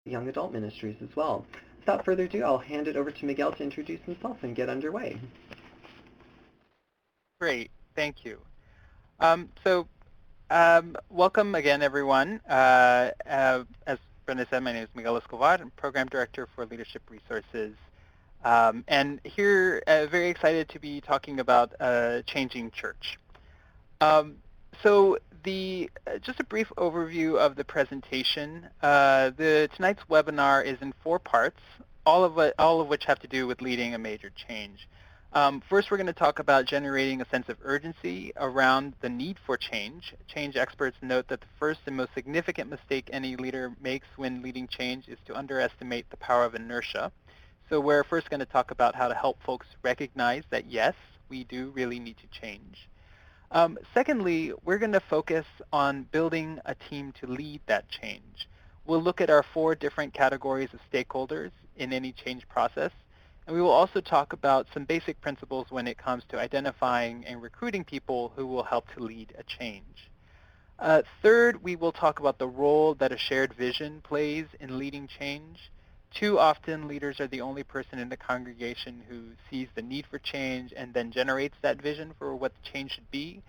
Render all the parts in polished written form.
young adult ministries as well. Without further ado, I'll hand it over to Miguel to introduce himself and get underway. Great, thank you. Welcome again, everyone. As Brenda said, my name is Miguel Escobar. I'm Program Director for Leadership Resources. And here, very excited to be talking about Changing Church. Um, so just a brief overview of the presentation. Tonight's webinar is in 4 parts, all of which have to do with leading a major change. First, we're going to talk about generating a sense of urgency around the need for change. Change experts note that the first and most significant mistake any leader makes when leading change is to underestimate the power of inertia. So we're first going to talk about how to help folks recognize that, yes, we do really need to change. Secondly, we're going to focus on building a team to lead that change. We'll look at our 4 different categories of stakeholders in any change process, and we will also talk about some basic principles when it comes to identifying and recruiting people who will help to lead a change. Third, we will talk about the role that a shared vision plays in leading change. Too often, leaders are the only person in the congregation who sees the need for change and then generates that vision for what the change should be.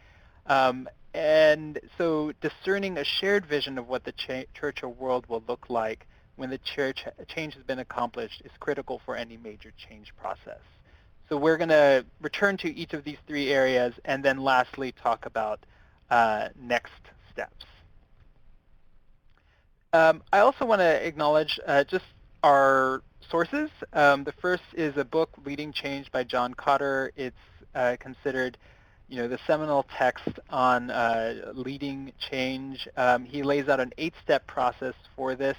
And so discerning a shared vision of what the church or world will look like when the change has been accomplished is critical for any major change process. So we're going to return to each of these 3 areas and then lastly talk about next steps. I also want to acknowledge just our sources. The first is a book, Leading Change by John Kotter. It's considered the seminal text on leading change. He lays out an 8-step process for this.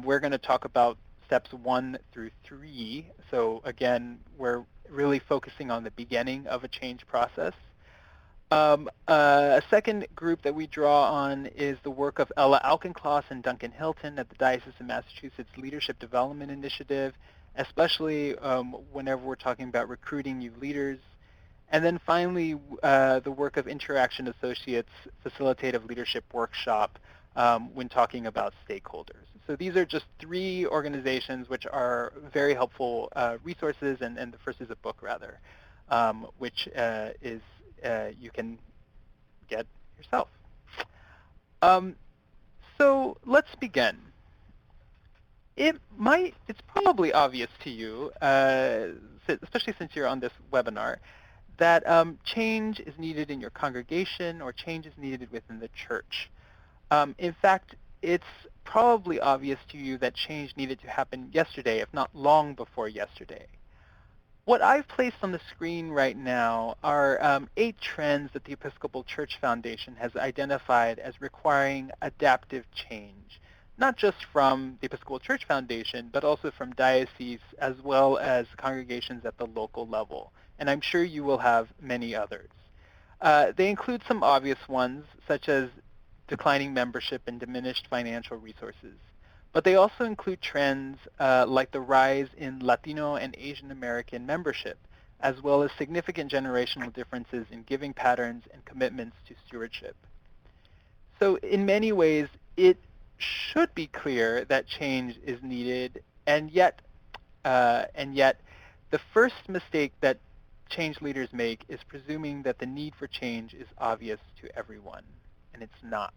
We're going to talk about steps 1 through 3. So again, we're really focusing on the beginning of a change process. A second group that we draw on is the work of Ella Alkencloss and Duncan Hilton at the Diocese of Massachusetts Leadership Development Initiative, especially whenever we're talking about recruiting new leaders. And then finally, the work of Interaction Associates Facilitative Leadership Workshop when talking about stakeholders. So these are just 3 organizations which are very helpful resources, and the first is a book, rather, which is you can get yourself. So let's begin. It's probably obvious to you, especially since you're on this webinar, that change is needed in your congregation or change is needed within the church. In fact, it's probably obvious to you that change needed to happen yesterday, if not long before yesterday. What I've placed on the screen right now are 8 trends that the Episcopal Church Foundation has identified as requiring adaptive change, not just from the Episcopal Church Foundation, but also from dioceses as well as congregations at the local level. And I'm sure you will have many others. They include some obvious ones, such as declining membership and diminished financial resources. But they also include trends like the rise in Latino and Asian American membership, as well as significant generational differences in giving patterns and commitments to stewardship. So in many ways, it should be clear that change is needed, and yet the first mistake that change leaders make is presuming that the need for change is obvious to everyone, and it's not.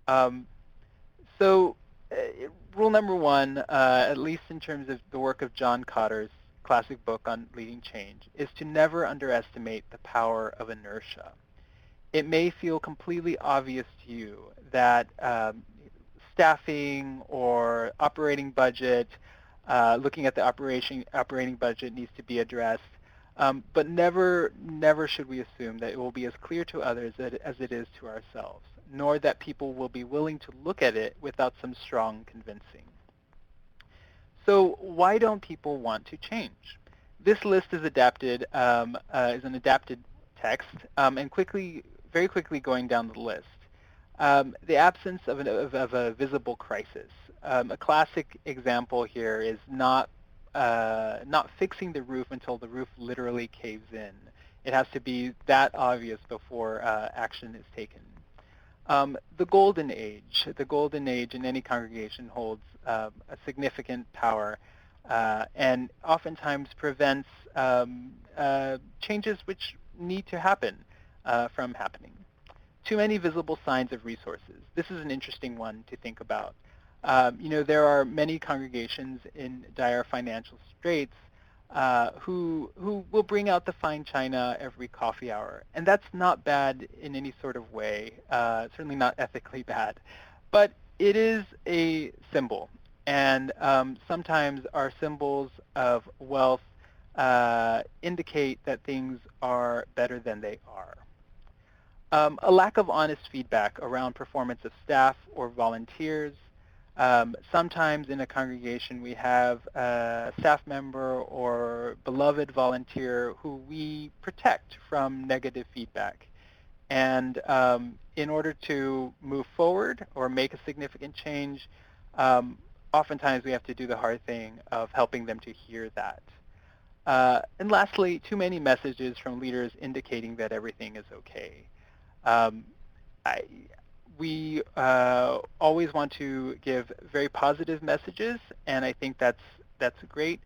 Um, So rule number 1, at least in terms of the work of John Kotter's classic book on leading change, is to never underestimate the power of inertia. It may feel completely obvious to you that staffing or operating budget, looking at the operating budget needs to be addressed. But never should we assume that it will be as clear to others as it is to ourselves, nor that people will be willing to look at it without some strong convincing. So why don't people want to change? This list is an adapted text, and very quickly going down the list. The absence of a visible crisis. A classic example here is not fixing the roof until the roof literally caves in. It has to be that obvious before action is taken. The golden age in any congregation holds a significant power and oftentimes prevents changes which need to happen from happening. Too many visible signs of resources. This is an interesting one to think about. There are many congregations in dire financial straits who will bring out the fine china every coffee hour. And that's not bad in any sort of way, certainly not ethically bad. But it is a symbol. And sometimes our symbols of wealth indicate that things are better than they are. A lack of honest feedback around performance of staff or volunteers. Sometimes in a congregation we have a staff member or beloved volunteer who we protect from negative feedback. And in order to move forward or make a significant change, oftentimes we have to do the hard thing of helping them to hear that. And lastly, too many messages from leaders indicating that everything is okay. We always want to give very positive messages, and I think that's great.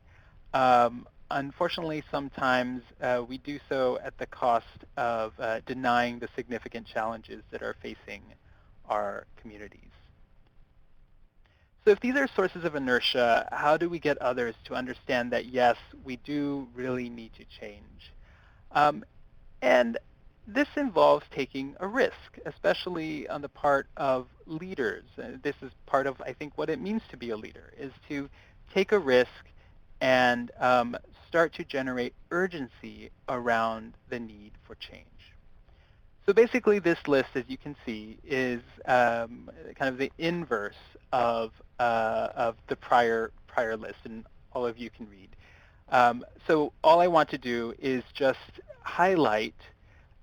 Unfortunately, sometimes we do so at the cost of denying the significant challenges that are facing our communities. So if these are sources of inertia, how do we get others to understand that, yes, we do really need to change? And this involves taking a risk, especially on the part of leaders. This is part of, I think, what it means to be a leader, is to take a risk and start to generate urgency around the need for change. So basically, this list, as you can see, is kind of the inverse of the prior list, and all of you can read. So all I want to do is just highlight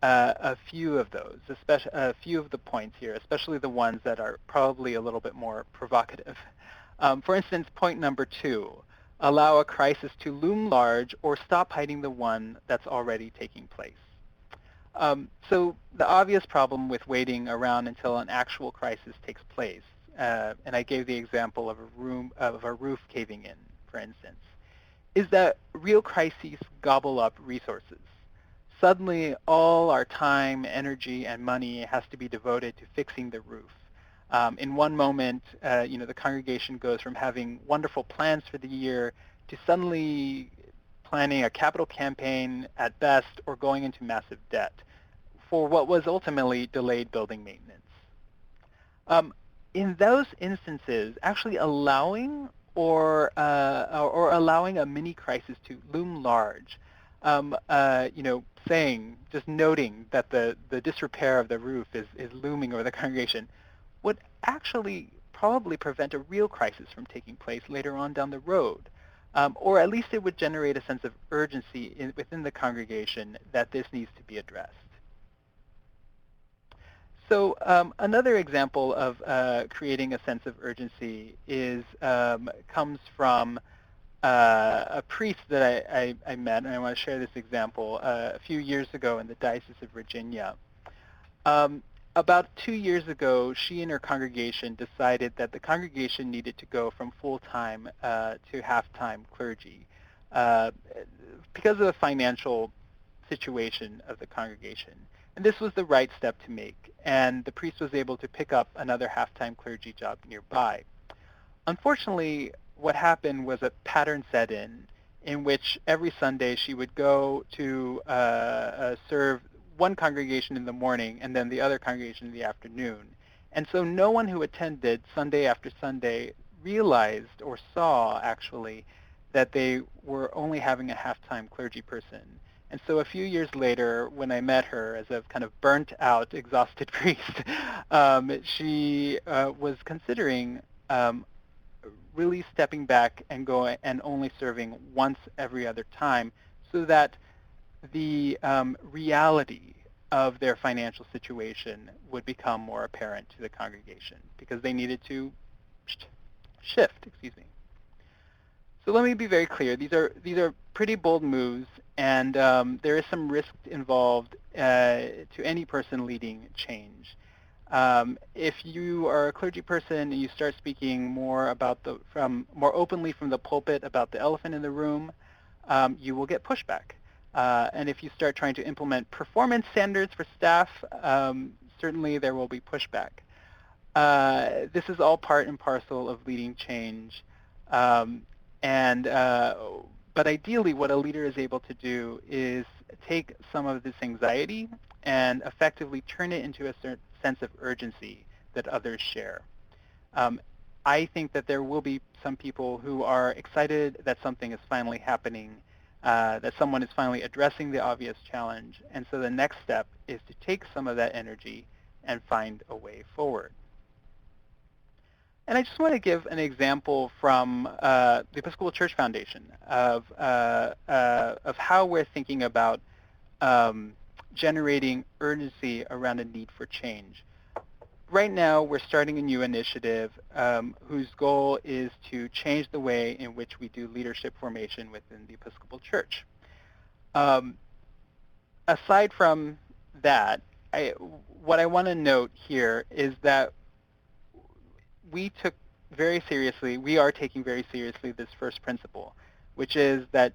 a few of those, especially a few of the points here, especially the ones that are probably a little bit more provocative. For instance, point number 2, allow a crisis to loom large or stop hiding the one that's already taking place. So the obvious problem with waiting around until an actual crisis takes place, and I gave the example of a roof caving in, for instance, is that real crises gobble up resources. Suddenly, all our time, energy, and money has to be devoted to fixing the roof. In one moment, the congregation goes from having wonderful plans for the year to suddenly planning a capital campaign at best or going into massive debt for what was ultimately delayed building maintenance. In those instances, actually allowing or allowing a mini crisis to loom large, just noting that the disrepair of the roof is looming over the congregation, would actually probably prevent a real crisis from taking place later on down the road. Or at least it would generate a sense of urgency within the congregation that this needs to be addressed. So another example of creating a sense of urgency comes from a priest that I met, and I want to share this example, a few years ago in the Diocese of Virginia. About 2 years ago, she and her congregation decided that the congregation needed to go from full-time to half-time clergy because of the financial situation of the congregation. And this was the right step to make, and the priest was able to pick up another half-time clergy job nearby. Unfortunately, what happened was a pattern set in which every Sunday she would go to serve one congregation in the morning and then the other congregation in the afternoon. And so no one who attended Sunday after Sunday realized or saw, actually, that they were only having a half-time clergy person. And so a few years later, when I met her as a kind of burnt-out, exhausted priest, she was considering really stepping back and going and only serving once every other time, so that the reality of their financial situation would become more apparent to the congregation, because they needed to shift. So let me be very clear. These are pretty bold moves, and there is some risk involved to any person leading change. If you are a clergy person and you start speaking more more openly from the pulpit about the elephant in the room, you will get pushback. And if you start trying to implement performance standards for staff, certainly there will be pushback. This is all part and parcel of leading change. Um, and but ideally, what a leader is able to do is take some of this anxiety and effectively turn it into a certain sense of urgency that others share. Um, I think that there will be some people who are excited that something is finally happening, that someone is finally addressing the obvious challenge. And so the next step is to take some of that energy and find a way forward. And I just want to give an example from the Episcopal Church Foundation of how we're thinking about generating urgency around a need for change. Right now, we're starting a new initiative whose goal is to change the way in which we do leadership formation within the Episcopal Church. Aside from that, what I want to note here is that we are taking very seriously this first principle, which is that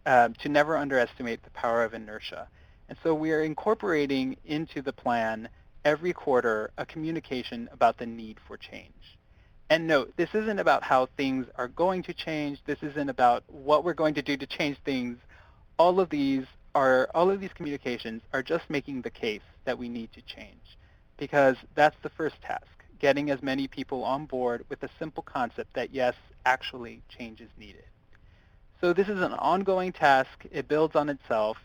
to never underestimate the power of inertia. And so we are incorporating into the plan every quarter a communication about the need for change. And note, this isn't about how things are going to change. This isn't about what we're going to do to change things. All of these communications are just making the case that we need to change, because that's the first task, getting as many people on board with the simple concept that yes, actually change is needed. So this is an ongoing task. It builds on itself.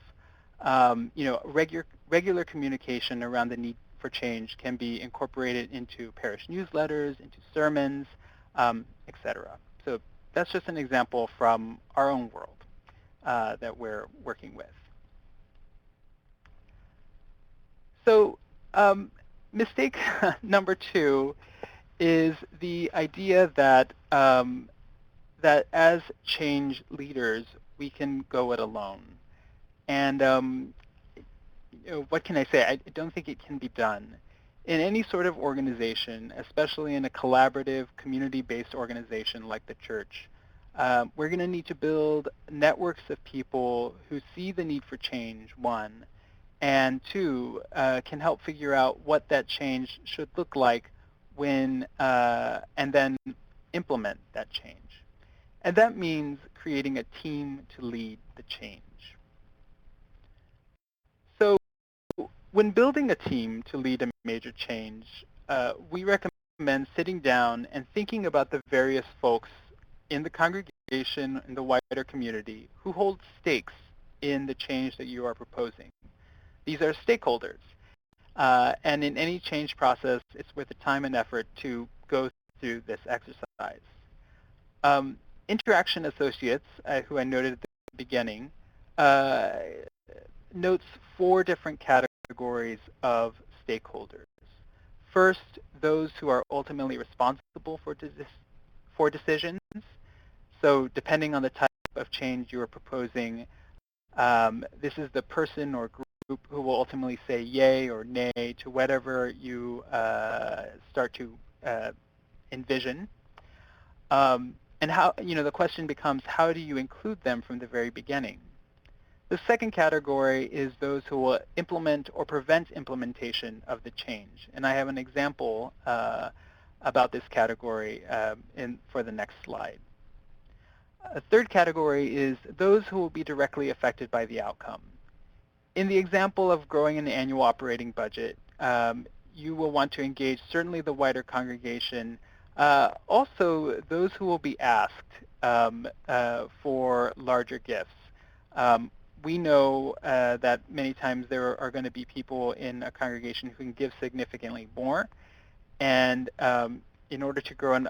Regular communication around the need for change can be incorporated into parish newsletters, into sermons, etc. So that's just an example from our own world that we're working with. So mistake number 2 is the idea that that as change leaders, we can go it alone. And what can I say? I don't think it can be done. In any sort of organization, especially in a collaborative, community-based organization like the church, we're going to need to build networks of people who see the need for change, one, and two, can help figure out what that change should look like when, and then implement that change. And that means creating a team to lead the change. So when building a team to lead a major change, we recommend sitting down and thinking about the various folks in the congregation, in the wider community, who hold stakes in the change that you are proposing. These are stakeholders. And in any change process, it's worth the time and effort to go through this exercise. Interaction Associates, who I noted at the beginning, notes 4 different categories of stakeholders. First, those who are ultimately responsible for decisions. So depending on the type of change you are proposing, this is the person or group who will ultimately say yay or nay to whatever you start to envision. And how, the question becomes, how do you include them from the very beginning? The second category is those who will implement or prevent implementation of the change. And I have an example about this category for the next slide. A third category is those who will be directly affected by the outcome. In the example of growing an annual operating budget, you will want to engage certainly the wider congregation, also those who will be asked for larger gifts. We know that many times there are going to be people in a congregation who can give significantly more, and in order to grow an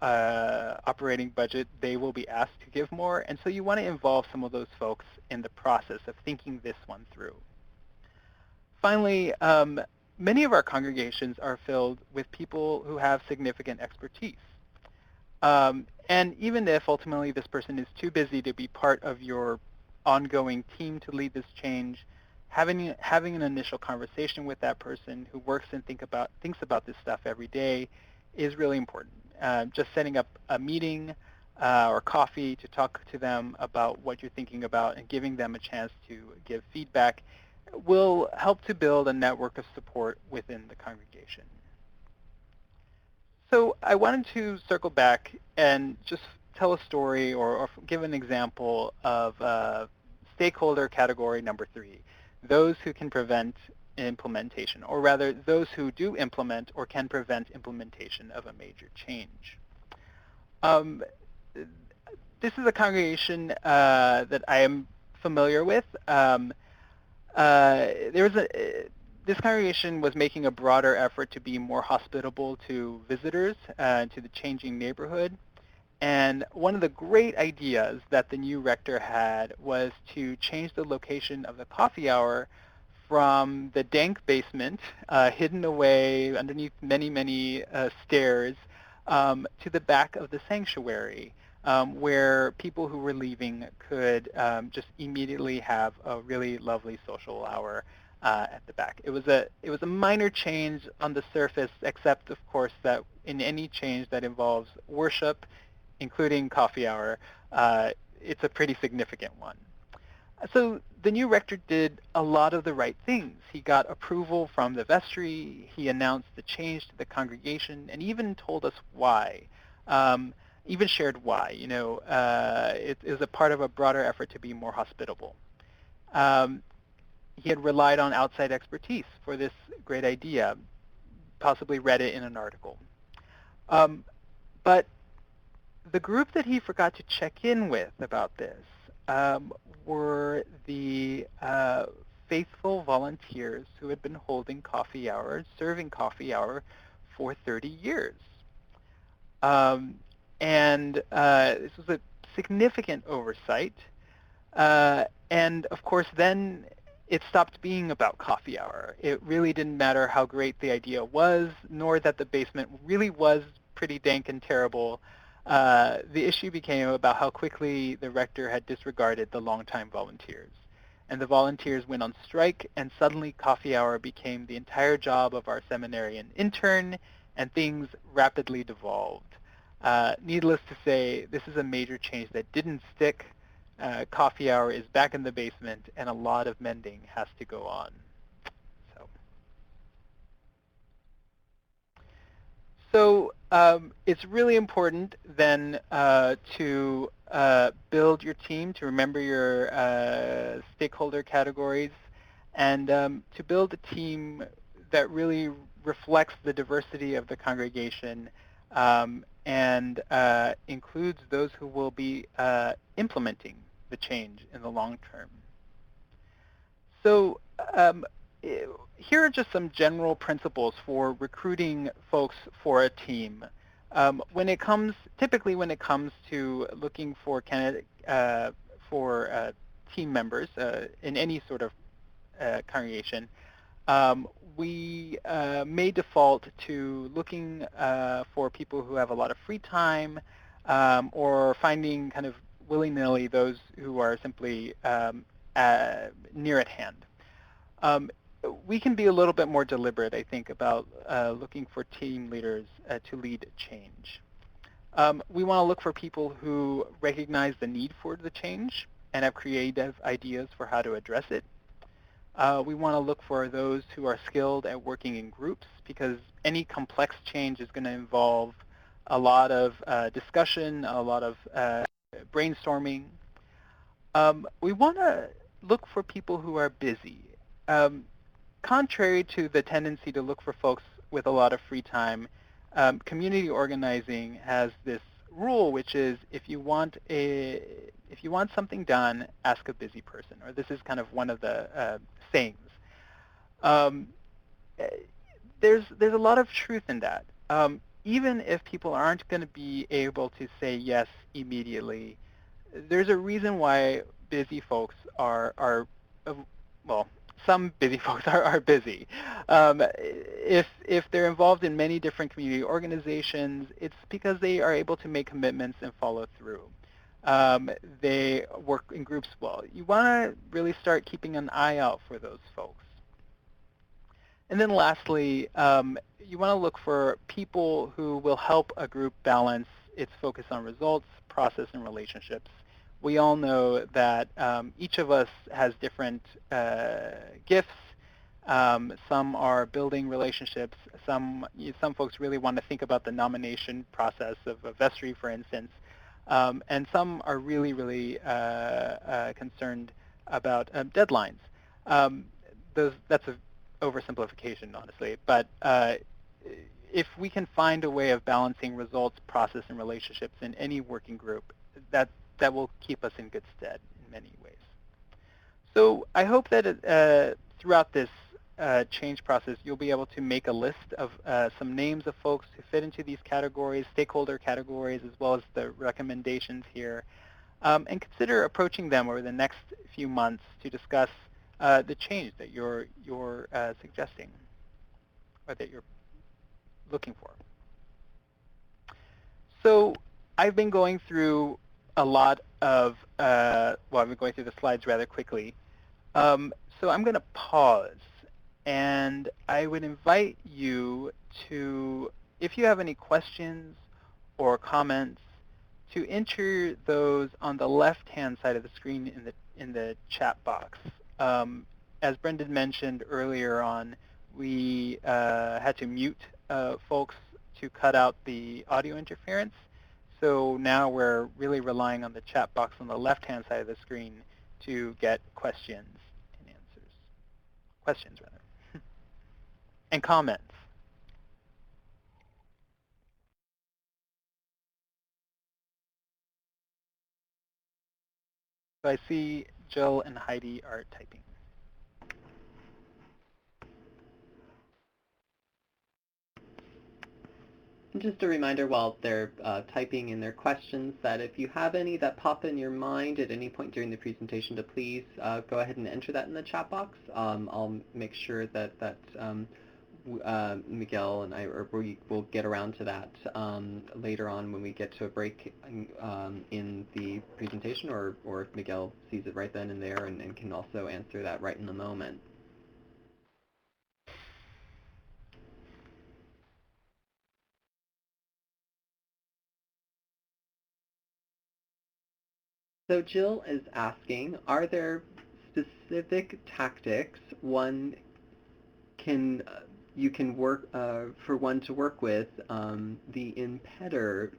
operating budget, they will be asked to give more, and so you want to involve some of those folks in the process of thinking this one through. Finally, many of our congregations are filled with people who have significant expertise. And even if ultimately this person is too busy to be part of your ongoing team to lead this change, having an initial conversation with that person who works and thinks about this stuff every day is really important. Just setting up a meeting or coffee to talk to them about what you're thinking about and giving them a chance to give feedback will help to build a network of support within the congregation. So I wanted to circle back and just tell a story or give an example of stakeholder category number 3, those who can prevent implementation, or rather those who do implement or can prevent implementation of a major change. This is a congregation that I am familiar with. This congregation was making a broader effort to be more hospitable to visitors, to the changing neighborhood. And one of the great ideas that the new rector had was to change the location of the coffee hour from the dank basement, hidden away underneath many, many stairs, to the back of the sanctuary, where people who were leaving could just immediately have a really lovely social hour at the back. It was a minor change on the surface, except of course that in any change that involves worship, including coffee hour, it's a pretty significant one. So the new rector did a lot of the right things. He got approval from the vestry, he announced the change to the congregation, and even told us why. Even shared why. It is a part of a broader effort to be more hospitable. He had relied on outside expertise for this great idea, possibly read it in an article. But the group that he forgot to check in with about this were the faithful volunteers who had been holding coffee hours, serving coffee hour for 30 years. This was a significant oversight. And of course, then it stopped being about coffee hour. It really didn't matter how great the idea was, nor that the basement really was pretty dank and terrible. The issue became about how quickly the rector had disregarded the longtime volunteers. And the volunteers went on strike, and suddenly coffee hour became the entire job of our seminarian intern, and things rapidly devolved. Needless to say, this is a major change that didn't stick. Coffee hour is back in the basement, and a lot of mending has to go on. So it's really important then to build your team, to remember your stakeholder categories, and to build a team that really reflects the diversity of the congregation and includes those who will be implementing the change in the long term. So here are just some general principles for recruiting folks for a team. Typically when it comes to looking for team members in any sort of congregation, we may default to looking for people who have a lot of free time or finding kind of willy-nilly those who are simply near at hand. We can be a little bit more deliberate, I think, about looking for team leaders to lead change. We want to look for people who recognize the need for the change and have creative ideas for how to address it. We want to look for those who are skilled at working in groups, because any complex change is going to involve a lot of discussion, a lot of brainstorming. We want to look for people who are busy. Contrary to the tendency to look for folks with a lot of free time, community organizing has this rule, which is if you want something done, ask a busy person. Or this is kind of one of the sayings. There's a lot of truth in that. Even if people aren't going to be able to say yes immediately, there's a reason why busy folks are well, some busy folks are busy. If they're involved in many different community organizations, it's because they are able to make commitments and follow through. they work in groups well. You want to really start keeping an eye out for those folks. And then lastly, you want to look for people who will help a group balance its focus on results, process, and relationships. We all know that each of us has different gifts. Some are building relationships. Some folks really want to think about the nomination process of a vestry, for instance. And some are really, really concerned about deadlines. That's a oversimplification, honestly. But if we can find a way of balancing results, process, and relationships in any working group, that will keep us in good stead in many ways. So I hope that throughout this change process, you'll be able to make a list of some names of folks who fit into these categories, stakeholder categories, as well as the recommendations here, and consider approaching them over the next few months to discuss the change that you're suggesting or that you're looking for. So I've been going through a lot of, I've been going through the slides rather quickly. So I'm going to pause, and I would invite you to, if you have any questions or comments, to enter those on the left-hand side of the screen in the chat box. As Brendan mentioned earlier on, we had to mute folks to cut out the audio interference. So now we're really relying on the chat box on the left-hand side of the screen to get questions and answers. Questions, rather. And comments. So I see Jill and Heidi are typing. And just a reminder while they're typing in their questions that if you have any that pop in your mind at any point during the presentation, to please go ahead and enter that in the chat box. I'll make sure that Miguel and I we will get around to that later on when we get to a break in the presentation, or if Miguel sees it right then and there and can also answer that right in the moment. So Jill is asking, are there specific tactics you can work for one to work with the impeder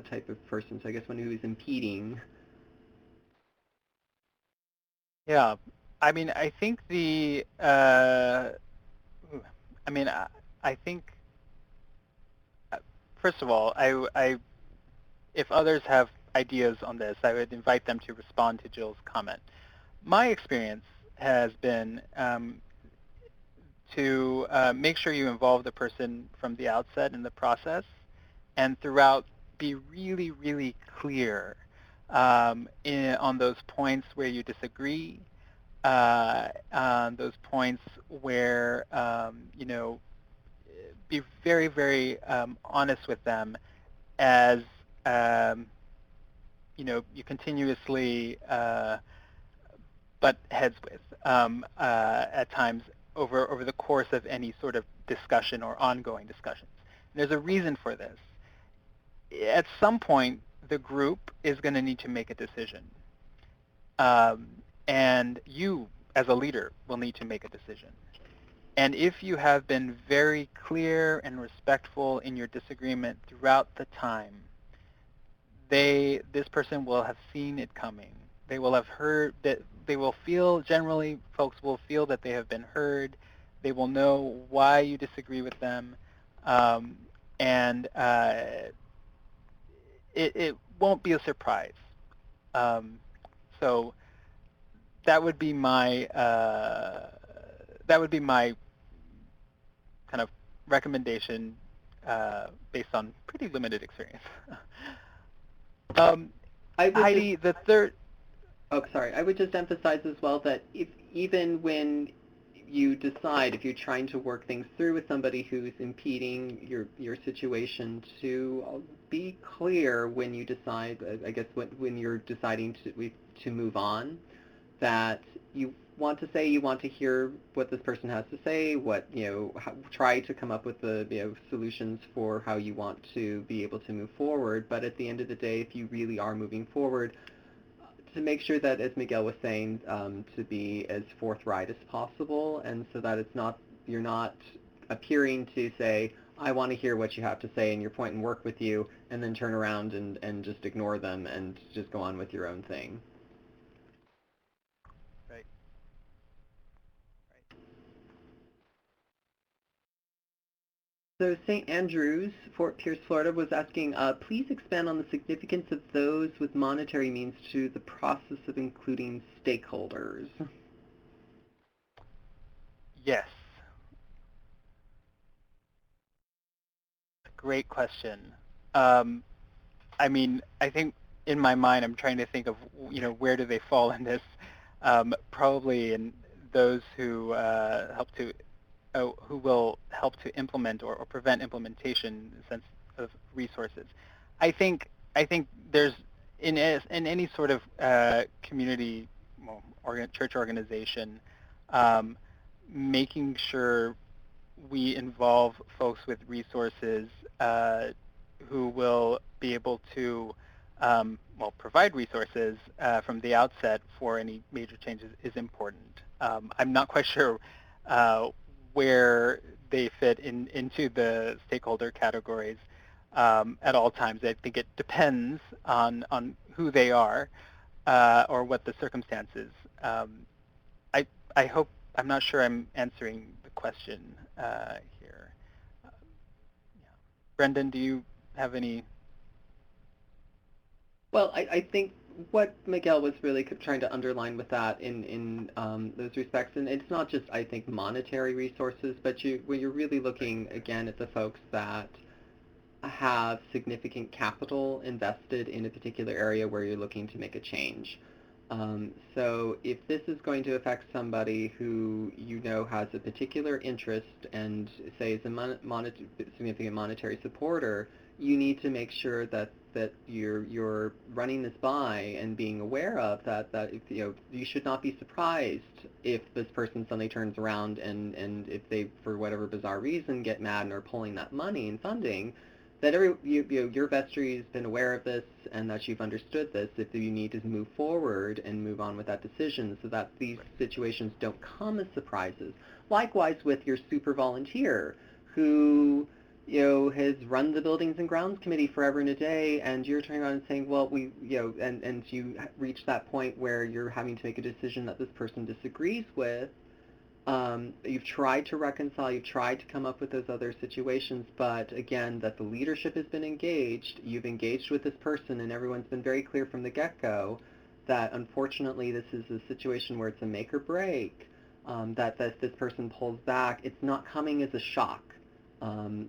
type of person? So I guess one who is impeding. Yeah, I mean, I think I think, first of all, if others have ideas on this, I would invite them to respond to Jill's comment. My experience has been to make sure you involve the person from the outset in the process, and throughout be really, really clear on those points where you disagree, on those points where, be very, very honest with them as, you continuously butt heads with at times over the course of any sort of discussion or ongoing discussions. There's a reason for this. At some point, the group is going to need to make a decision. And you, as a leader, will need to make a decision. And if you have been very clear and respectful in your disagreement throughout the time, this person will have seen it coming. They will have heard that. They will feel, generally, folks will feel that they have been heard. They will know why you disagree with them. And it won't be a surprise. So that would be my kind of recommendation based on pretty limited experience. Heidi, the third. Oh, sorry. I would just emphasize as well that even when you decide, if you're trying to work things through with somebody who's impeding your situation, to be clear when you decide, I guess, when you're deciding to move on, that you want to hear what this person has to say, try to come up with the solutions for how you want to be able to move forward. But at the end of the day, if you really are moving forward, to make sure that, as Miguel was saying, to be as forthright as possible, and so that you're not appearing to say, I want to hear what you have to say and your point and work with you, and then turn around and just ignore them and just go on with your own thing. Right. So St. Andrews, Fort Pierce, Florida, was asking, please expand on the significance of those with monetary means to the process of including stakeholders. Yes. Great question. I mean, I think in my mind, I'm trying to think of, where do they fall in this? Probably in those who who will help to implement or prevent implementation in the sense of resources. I think there's in any sort of community, church organization, making sure we involve folks with resources who will be able to provide resources from the outset for any major changes is important. I'm not quite sure where they fit into the stakeholder categories at all times. I think it depends on who they are or what the circumstances. I hope, I'm not sure I'm answering the question here. Yeah. Brendan, do you have any? Well, I think what Miguel was really trying to underline with that in those respects, and it's not just, I think, monetary resources, but when you're really looking, again, at the folks that have significant capital invested in a particular area where you're looking to make a change. So if this is going to affect somebody who has a particular interest and, say, is a significant monetary supporter, you need to make sure that you're running this by and being aware of that if, you should not be surprised if this person suddenly turns around and if they, for whatever bizarre reason, get mad and are pulling that money and funding, that your vestry has been aware of this and that you've understood this, if you need to move forward and move on with that decision so that these situations don't come as surprises. Likewise with your super volunteer who has run the Buildings and Grounds Committee forever and a day, and you're turning around and saying, well, and you reach that point where you're having to make a decision that this person disagrees with. You've tried to reconcile, you've tried to come up with those other situations, but again, that the leadership has been engaged, you've engaged with this person, and everyone's been very clear from the get-go that unfortunately this is a situation where it's a make or break, that this person pulls back. It's not coming as a shock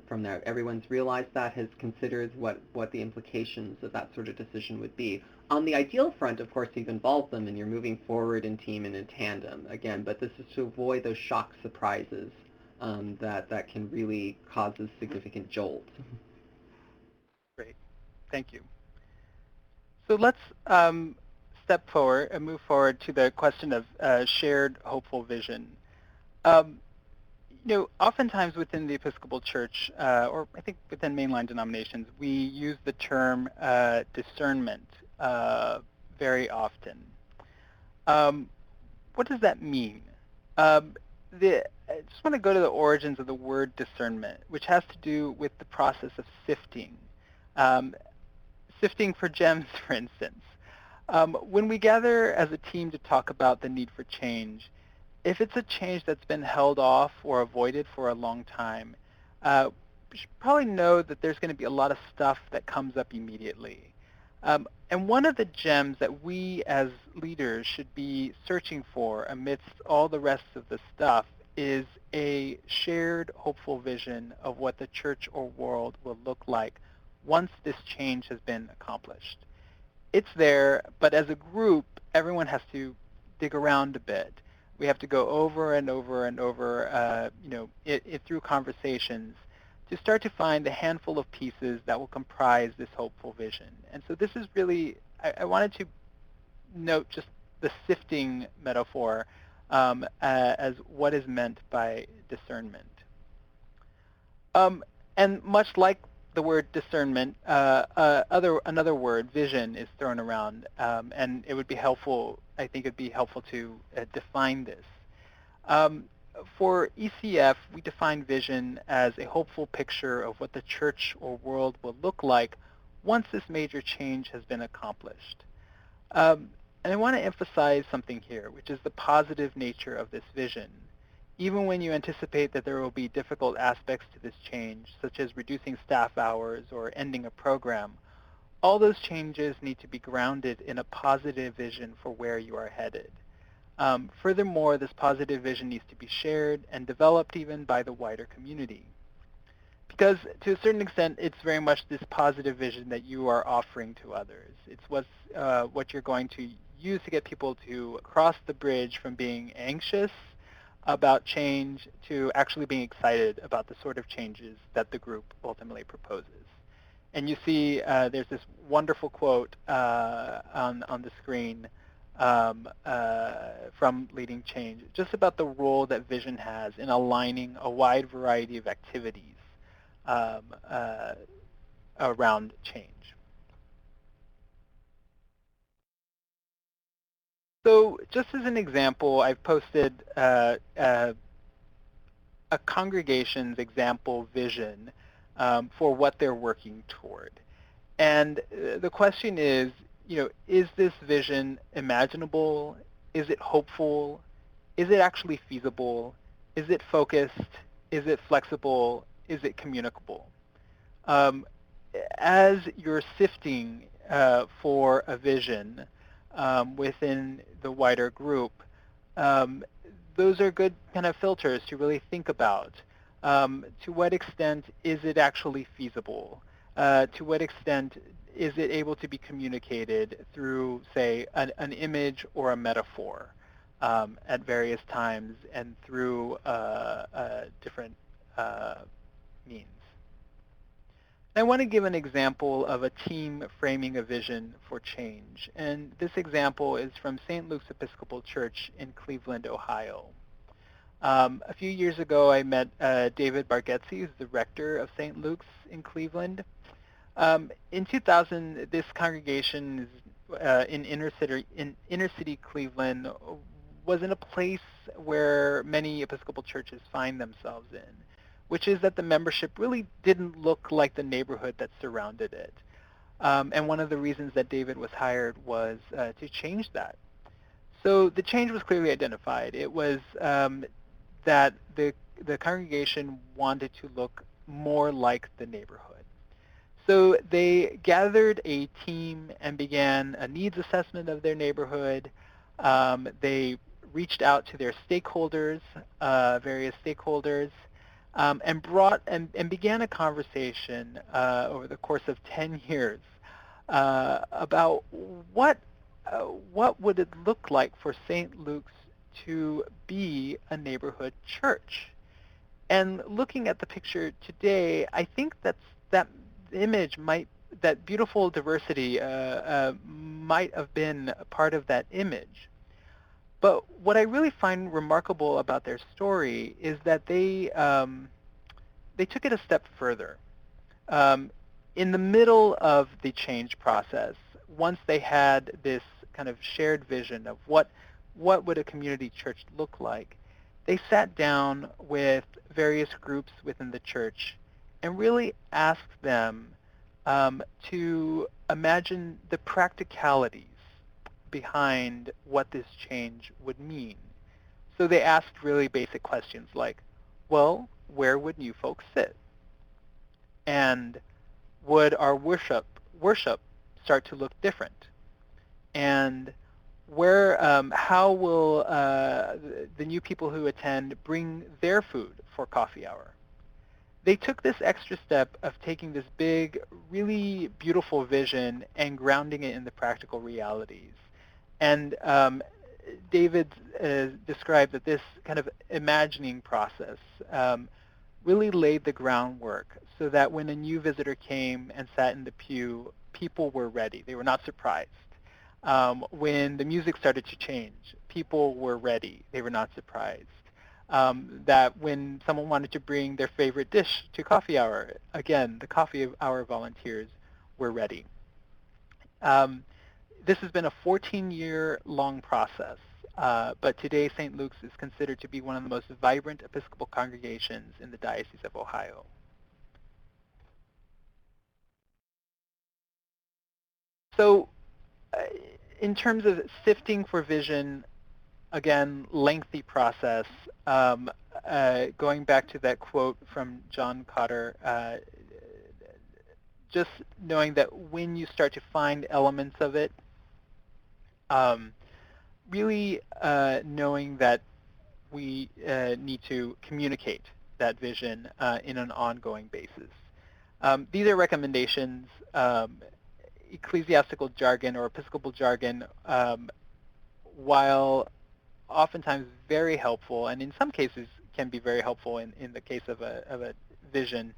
from there. Everyone's realized that, has considered what the implications of that sort of decision would be. On the ideal front, of course, you've involved them and you're moving forward in team and in tandem, again, but this is to avoid those shock surprises that can really cause a significant jolt. Great. Thank you. So let's step forward and move forward to the question of shared hopeful vision. Oftentimes within the Episcopal Church, or I think within mainline denominations, we use the term discernment very often. What does that mean? I just want to go to the origins of the word discernment, which has to do with the process of sifting. Sifting for gems, for instance. When we gather as a team to talk about the need for change, if it's a change that's been held off or avoided for a long time, we should probably know that there's going to be a lot of stuff that comes up immediately. And one of the gems that we as leaders should be searching for amidst all the rest of the stuff is a shared hopeful vision of what the church or world will look like once this change has been accomplished. It's there, but as a group, everyone has to dig around a bit. We have to go over and over and over, through conversations to start to find the handful of pieces that will comprise this hopeful vision. And so this is really, I wanted to note just the sifting metaphor as what is meant by discernment. And much like the word discernment, another word, vision, is thrown around, and it would be helpful, I think it'd be helpful to define this. For ECF, we define vision as a hopeful picture of what the church or world will look like once this major change has been accomplished. And I want to emphasize something here, which is the positive nature of this vision. Even when you anticipate that there will be difficult aspects to this change, such as reducing staff hours or ending a program, all those changes need to be grounded in a positive vision for where you are headed. Furthermore, this positive vision needs to be shared and developed even by the wider community. Because to a certain extent, it's very much this positive vision that you are offering to others. It's what you're going to use to get people to cross the bridge from being anxious about change to actually being excited about the sort of changes that the group ultimately proposes. And you see there's this wonderful quote on the screen from Leading Change, just about the role that vision has in aligning a wide variety of activities around change. So just as an example, I've posted a congregation's example vision for what they're working toward. And the question is this vision imaginable? Is it hopeful? Is it actually feasible? Is it focused? Is it flexible? Is it communicable? As you're sifting for a vision within the wider group, those are good kind of filters to really think about. To what extent is it actually feasible? To what extent is it able to be communicated through, say, an image or a metaphor at various times and through different means? I want to give an example of a team framing a vision for change. And this example is from St. Luke's Episcopal Church in Cleveland, Ohio. A few years ago, I met David Bargetzi, who's the rector of St. Luke's in Cleveland. In 2000, this congregation in inner city Cleveland was in a place where many Episcopal churches find themselves in, which is that the membership really didn't look like the neighborhood that surrounded it. And one of the reasons that David was hired was to change that. So the change was clearly identified. It was that the congregation wanted to look more like the neighborhood. So they gathered a team and began a needs assessment of their neighborhood. They reached out to their stakeholders, various stakeholders, and began a conversation over the course of 10 years about what would it look like for St. Luke's to be a neighborhood church. And looking at the picture today, I think that image that beautiful diversity might have been a part of that image. But what I really find remarkable about their story is that they took it a step further. In the middle of the change process, once they had this kind of shared vision of what would a community church look like, they sat down with various groups within the church and really asked them to imagine the practicalities behind what this change would mean. So they asked really basic questions like, well, where would new folks sit? And would our worship start to look different? And how will the new people who attend bring their food for coffee hour? They took this extra step of taking this big, really beautiful vision and grounding it in the practical realities. And David described that this kind of imagining process really laid the groundwork so that when a new visitor came and sat in the pew, people were ready. They were not surprised. When the music started to change, people were ready. They were not surprised. That when someone wanted to bring their favorite dish to coffee hour, again, the coffee hour volunteers were ready. This has been a 14-year-long process, but today St. Luke's is considered to be one of the most vibrant Episcopal congregations in the Diocese of Ohio. So in terms of sifting for vision, again, lengthy process. Going back to that quote from John Cotter, just knowing that when you start to find elements of it, really knowing that we need to communicate that vision in an ongoing basis. These are recommendations. Ecclesiastical jargon or Episcopal jargon, while oftentimes very helpful, and in some cases can be very helpful in the case of a vision,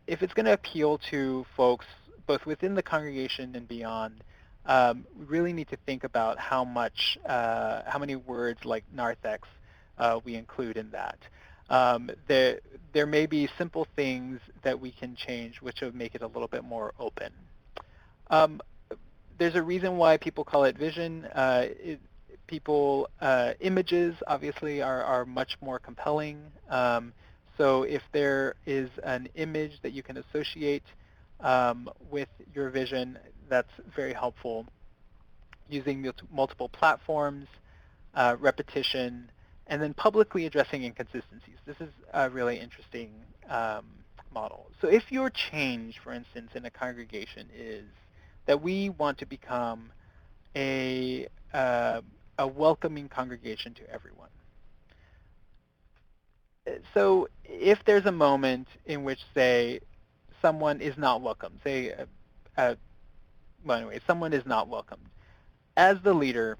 if it's going to appeal to folks both within the congregation and beyond, we really need to think about how many words like narthex we include in that. There may be simple things that we can change which will make it a little bit more open. There's a reason why people call it vision. Images obviously are much more compelling. So if there is an image that you can associate with your vision, that's very helpful. Using multiple platforms, repetition, and then publicly addressing inconsistencies. This is a really interesting model. So if your change, for instance, in a congregation is that we want to become a welcoming congregation to everyone. So if there's a moment in which, say, someone is not welcome, say, well, anyway, someone is not welcomed, as the leader,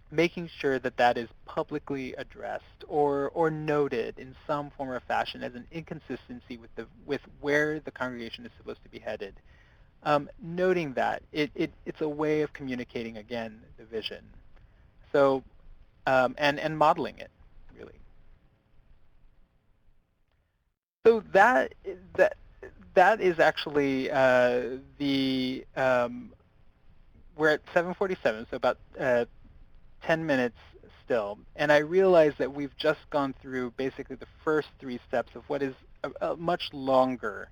making sure that that is publicly addressed or noted in some form or fashion as an inconsistency with where the congregation is supposed to be headed. Noting that it's a way of communicating, again, the vision. So and modeling it, really. So that is actually we're at 7:47, so about 10 minutes still. And I realize that we've just gone through basically the first 3 steps of what is a much longer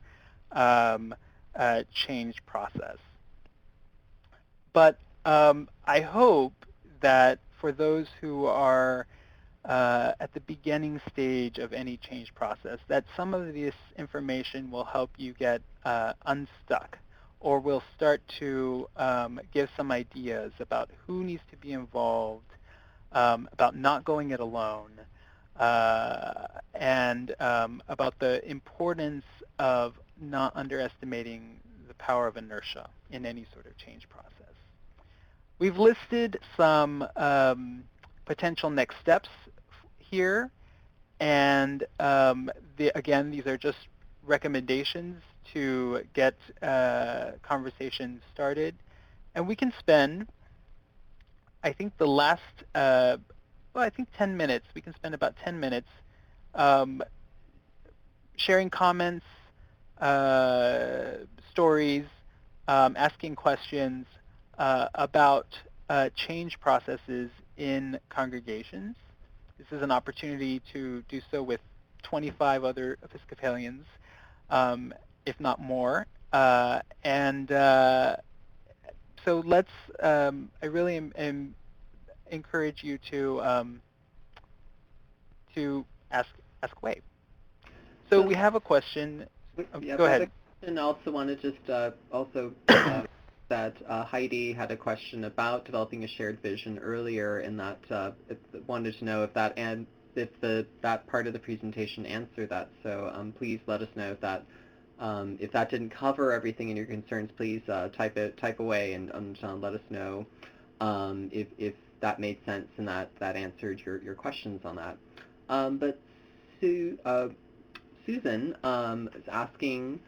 change process. But I hope that for those who are at the beginning stage of any change process, that some of this information will help you get unstuck, or will start to give some ideas about who needs to be involved, about not going it alone, and about the importance of not underestimating the power of inertia in any sort of change process. We've listed some potential next steps here, and again, these are just recommendations to get conversations started. And we can spend, I think the last, I think 10 minutes, we can spend about 10 minutes sharing comments, stories, asking questions about change processes in congregations. This is an opportunity to do so with 25 other Episcopalians, if not more. So let's, I really am encourage you to ask away. So we have a question. Go ahead. And I also want to just that Heidi had a question about developing a shared vision earlier, and that wanted to know if that that part of the presentation answered that. So please let us know if that didn't cover everything in your concerns. Please type away and let us know if that made sense and that answered your questions on that. But Susan is asking,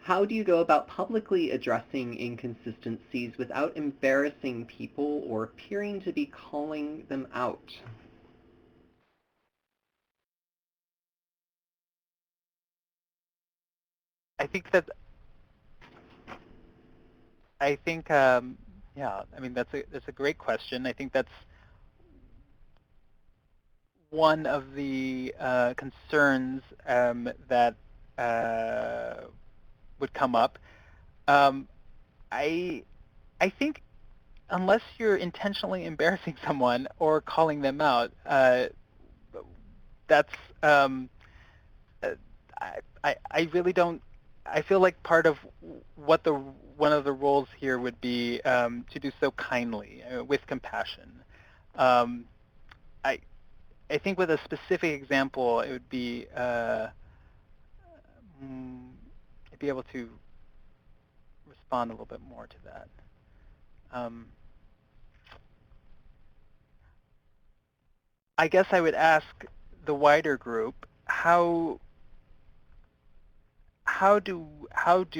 how do you go about publicly addressing inconsistencies without embarrassing people or appearing to be calling them out? I think that yeah, I mean that's a great question. I think that's one of the concerns that would come up. Um, I I think unless you're intentionally embarrassing someone or calling them out, that's uh, I really don't. I feel like part of what the one of the roles here would be to do so kindly, with compassion. Um, I I think with a specific example, it would be I'd be able to respond a little bit more to that. Um, I guess I would ask the wider group how do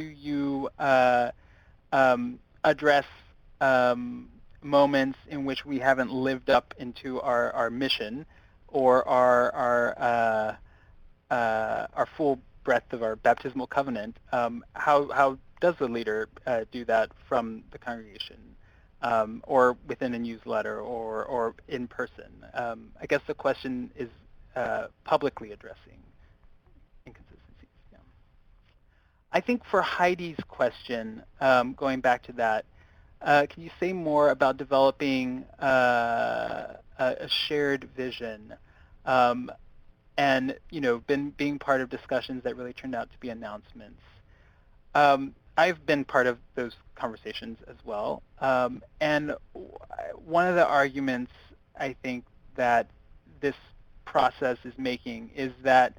you address um, moments in which we haven't lived up into our mission or our full breadth of our baptismal covenant? How does the leader do that from the congregation, or within a newsletter, or in person? I guess the question is publicly addressing inconsistencies. Yeah. I think for Heidi's question, going back to that, can you say more about developing a shared vision, and being part of discussions that really turned out to be announcements? I've been part of those conversations as well, and one of the arguments I think that this process is making is that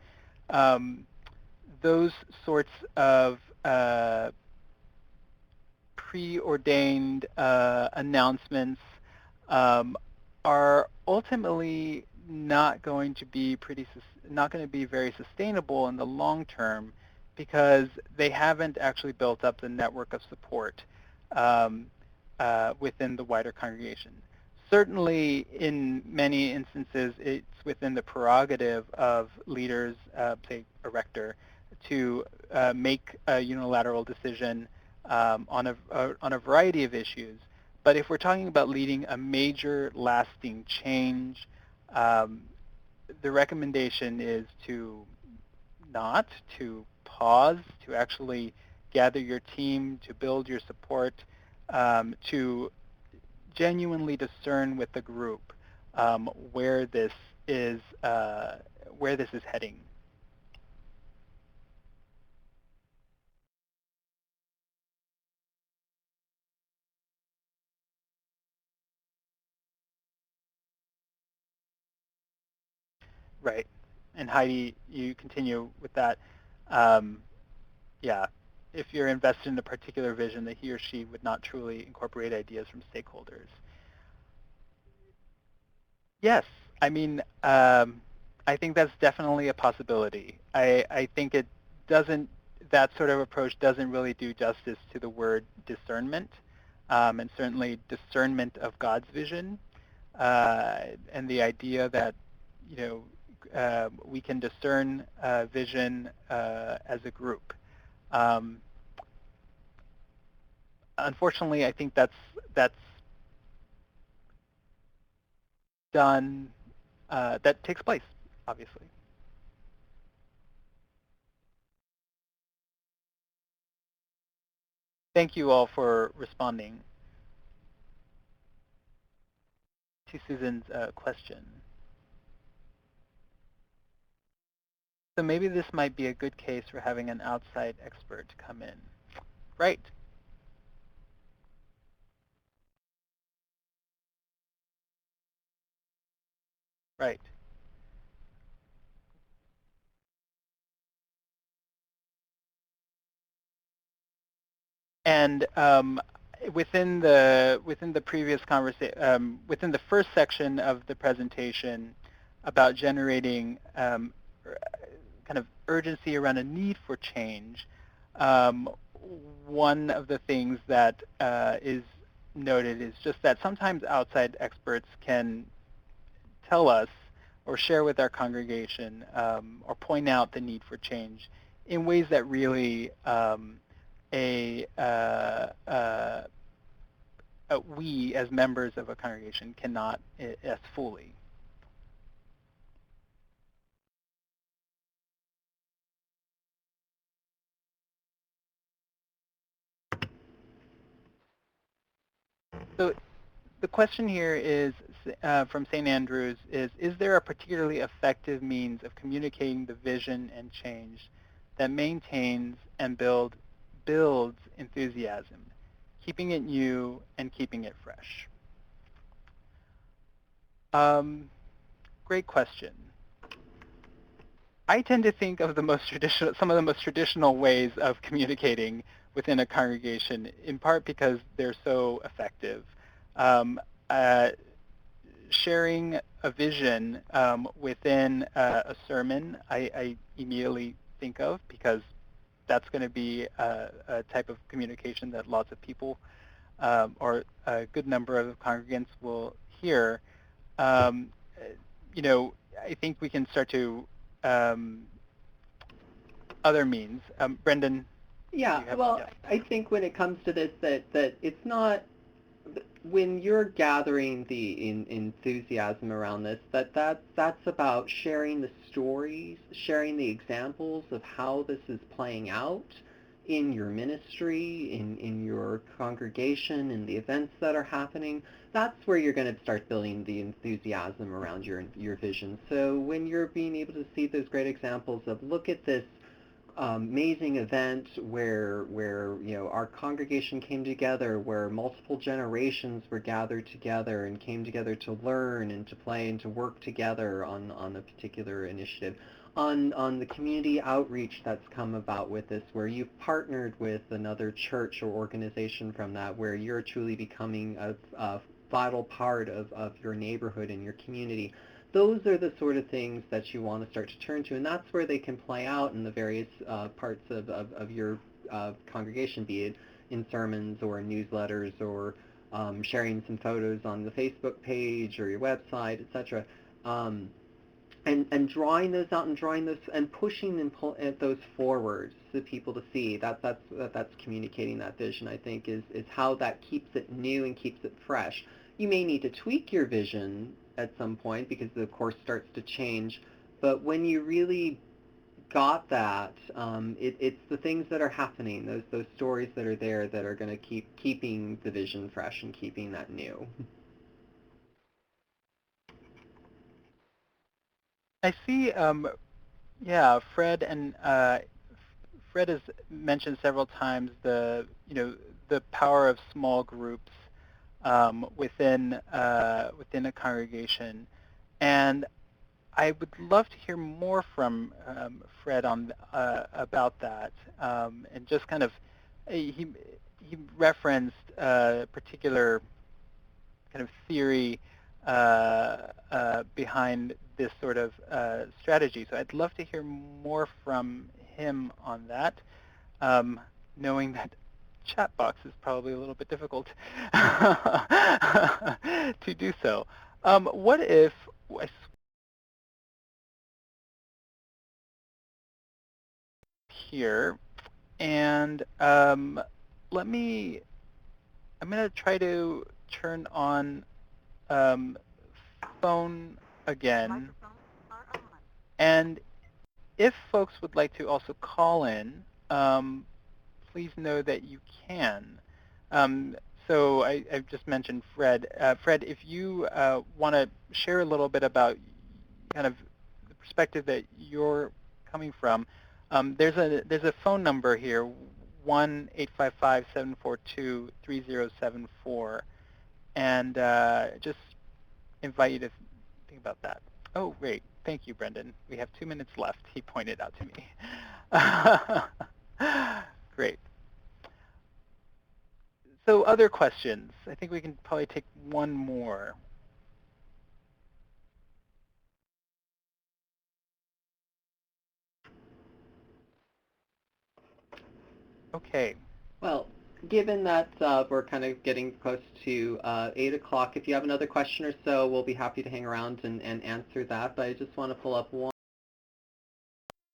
um, those sorts of preordained announcements um, are ultimately not going to be very sustainable in the long term, because they haven't actually built up the network of support um, within the wider congregation. Certainly, in many instances, it's within the prerogative of leaders, say a rector, to make a unilateral decision on a variety of issues. But if we're talking about leading a major lasting change, um, the recommendation is to not, to pause, to actually gather your team, to build your support, to genuinely discern with the group where this is heading. Right. And Heidi, you continue with that. Um, yeah, if you're invested in a particular vision, that he or she would not truly incorporate ideas from stakeholders. Yes, I mean, I think that's definitely a possibility. I think it doesn't, that sort of approach doesn't really do justice to the word discernment, and certainly discernment of God's vision, and the idea that, you know, we can discern vision as a group. Um, Unfortunately, I think that's done, that takes place, obviously. Thank you all for responding to Susan's question. So maybe this might be a good case for having an outside expert to come in. Right, right. And within the previous conversation, within the first section of the presentation about generating kind of urgency around a need for change, one of the things that is noted is just that sometimes outside experts can tell us or share with our congregation or point out the need for change in ways that really a we as members of a congregation cannot as fully. So the question here is from St. Andrews is there a particularly effective means of communicating the vision and change that maintains and builds enthusiasm, keeping it new and keeping it fresh? Great question. I tend to think of some of the most traditional ways of communicating within a congregation, in part because they're so effective. Um, Sharing a vision within a sermon, I immediately think of, because that's going to be a type of communication that lots of people or a good number of congregants will hear. Um, I think we can start to other means. Brendan, Yeah, you have, well, yeah. I think when it comes to this, that it's not, when you're gathering the enthusiasm around this, that's about sharing the stories, sharing the examples of how this is playing out in your ministry, in your congregation, in the events that are happening. That's where you're going to start building the enthusiasm around your vision. So when you're being able to see those great examples of, look at this amazing event where our congregation came together, where multiple generations were gathered together and came together to learn and to play and to work together on a particular initiative. On the community outreach that's come about with this, where you've partnered with another church or organization from that, where you're truly becoming a vital part of your neighborhood and your community. Those are the sort of things that you want to start to turn to, and that's where they can play out in the various parts of your congregation, be it in sermons or in newsletters or sharing some photos on the Facebook page or your website, etc. Um, and drawing those out and drawing those and pushing and those forward to people to see. That's communicating that vision, I think, is how that keeps it new and keeps it fresh. You may need to tweak your vision at some point because the course starts to change, but when you really got that, it's the things that are happening, those stories that are there, that are going to keeping the vision fresh and keeping that new. I see, yeah, Fred has mentioned several times the power of small groups within a congregation, and I would love to hear more from Fred on about that, and just kind of he referenced a particular kind of theory behind this sort of strategy. So I'd love to hear more from him on that, knowing that chat box is probably a little bit difficult to do so. What if I here, and let me, I'm going to try to turn on phone again. And if folks would like to also call in, please know that you can. So I've just mentioned Fred. Fred, if you want to share a little bit about kind of the perspective that you're coming from, there's a phone number here, 1-855-742-3074, and just invite you to think about that. Oh, great. Thank you, Brendan. We have 2 minutes left, he pointed out to me. Great. So other questions? I think we can probably take one more. Okay. Well, given that we're kind of getting close to 8 o'clock, if you have another question or so, we'll be happy to hang around and answer that. But I just want to pull up one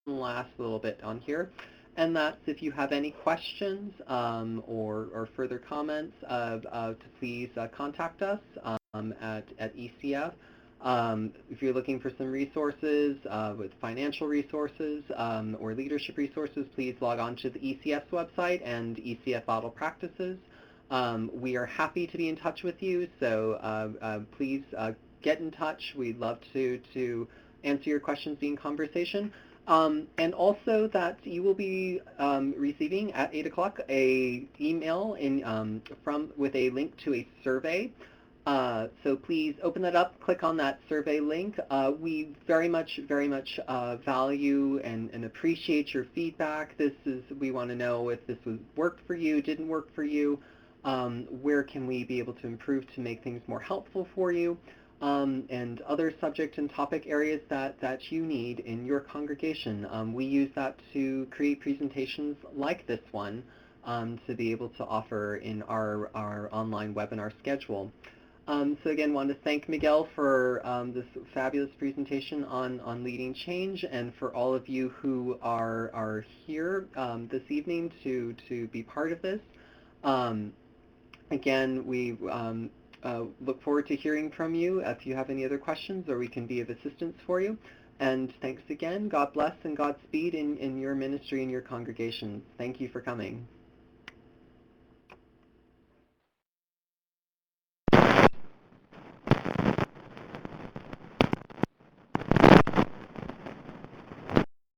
last little bit on here. And that's if you have any questions or further comments, to please contact us at ECF. If you're looking for some resources with financial resources or leadership resources, please log on to the ECF's website and ECF Model Practices. We are happy to be in touch with you, so please get in touch. We'd love to answer your questions in conversation. And also that you will be receiving at 8 o'clock a email with a link to a survey. So please open that up, click on that survey link. We very much value and appreciate your feedback. We want to know if this worked for you, didn't work for you, where can we be able to improve to make things more helpful for you, and other subject and topic areas that you need in your congregation. We use that to create presentations like this one to be able to offer in our online webinar schedule. So again, want to thank Miguel for this fabulous presentation on leading change, and for all of you who are here this evening to be part of this. Again, we look forward to hearing from you if you have any other questions or we can be of assistance for you. And thanks again. God bless and Godspeed in your ministry and your congregation. Thank you for coming.